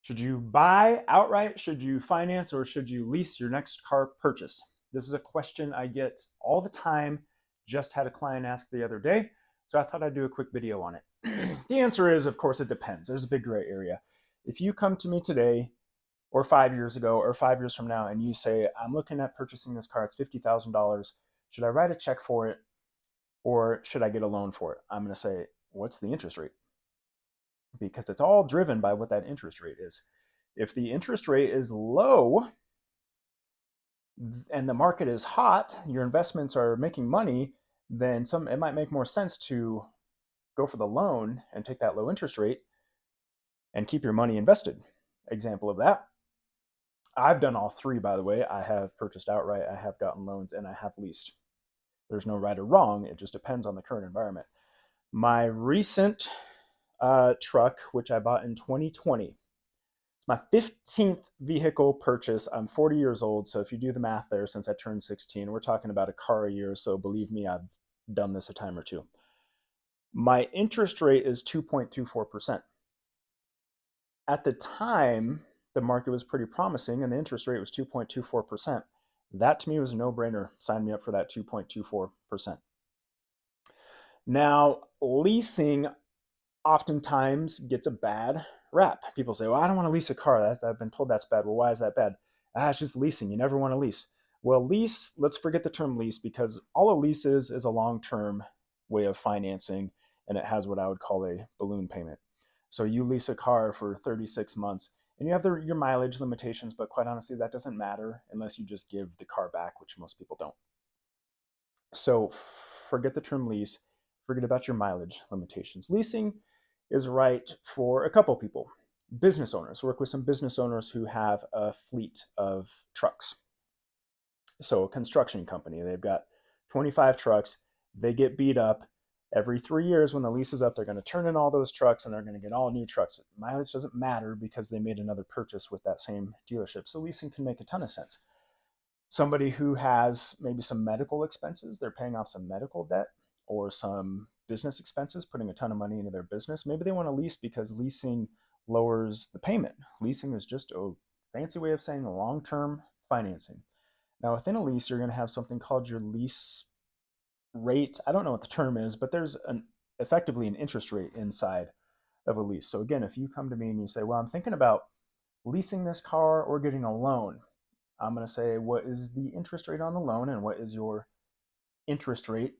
Should you buy outright? Should you finance? Or should you lease your next car purchase? This is a question I get all the time. Just had a client ask the other day, so I thought I'd do a quick video on it. The answer is, of course, it depends. There's a big gray area. If you come to me today or 5 years ago or 5 years from now and you say, I'm looking at purchasing this car, it's $50,000. Should I write a check for it or should I get a loan for it? I'm going to say, what's the interest rate? Because it's all driven by what that interest rate is. If the interest rate is low and the market is hot, your investments are making money, then it might make more sense to go for the loan and take that low interest rate and keep your money invested. Example of that, I've done all three, by the way. I have purchased outright, I have gotten loans, and I have leased. There's no right or wrong. It just depends on the current environment. My recent truck, which I bought in 2020, my 15th vehicle purchase. I'm 40 years old, so if you do the math there, since I turned 16, we're talking about a car a year, so believe me, I've done this a time or two. My interest rate is 2.24%. At the time, the market was pretty promising, and the interest rate was 2.24%. That to me was a no-brainer. Sign me up for that 2.24%. Now, leasing oftentimes gets a bad rap. People say, well, I don't want to lease a car. I've been told that's bad. Well, why is that bad? It's just leasing. You never want to lease. Well, lease, let's forget the term lease, because all a lease is a long-term way of financing, and it has what I would call a balloon payment. So you lease a car for 36 months, and you have your mileage limitations, but quite honestly, that doesn't matter unless you just give the car back, which most people don't. So forget the term lease. Forget about your mileage limitations. Leasing is right for a couple people. Business owners. Work with some business owners who have a fleet of trucks. So a construction company, they've got 25 trucks. They get beat up. Every 3 years when the lease is up, they're going to turn in all those trucks and they're going to get all new trucks. Mileage doesn't matter because they made another purchase with that same dealership. So leasing can make a ton of sense. Somebody who has maybe some medical expenses, they're paying off some medical debt or some business expenses, putting a ton of money into their business. Maybe they want to lease because leasing lowers the payment. Leasing is just a fancy way of saying long-term financing. Now, within a lease, you're going to have something called your lease rate. I don't know what the term is, but there's effectively an interest rate inside of a lease. So again, if you come to me and you say, well, I'm thinking about leasing this car or getting a loan, I'm going to say, what is the interest rate on the loan and what is your interest rate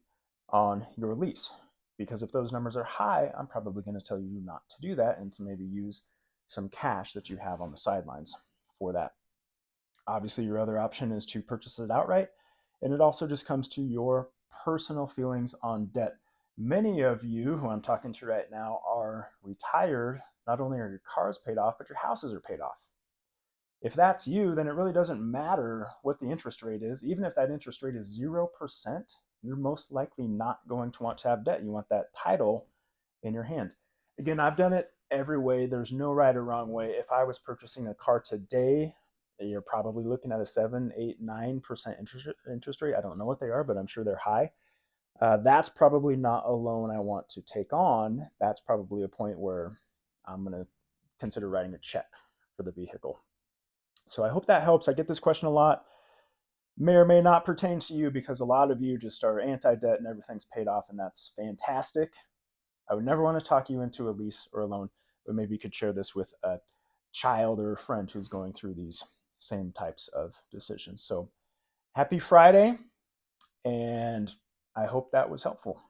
on your lease? Because if those numbers are high, I'm probably going to tell you not to do that and to maybe use some cash that you have on the sidelines for that. Obviously, your other option is to purchase it outright, and it also just comes to your personal feelings on debt. Many of you who I'm talking to right now are retired. Not only are your cars paid off, but your houses are paid off. If that's you, then it really doesn't matter what the interest rate is. Even if that interest rate is 0%, you're most likely not going to want to have debt. You want that title in your hand. Again, I've done it every way. There's no right or wrong way. If I was purchasing a car today, you're probably looking at a 7, 8, 9% interest rate. I don't know what they are, but I'm sure they're high. That's probably not a loan I want to take on. That's probably a point where I'm going to consider writing a check for the vehicle. So I hope that helps. I get this question a lot. May or may not pertain to you because a lot of you just are anti-debt and everything's paid off, and that's fantastic. I would never want to talk you into a lease or a loan, but maybe you could share this with a child or a friend who's going through these same types of decisions. So happy Friday, and I hope that was helpful.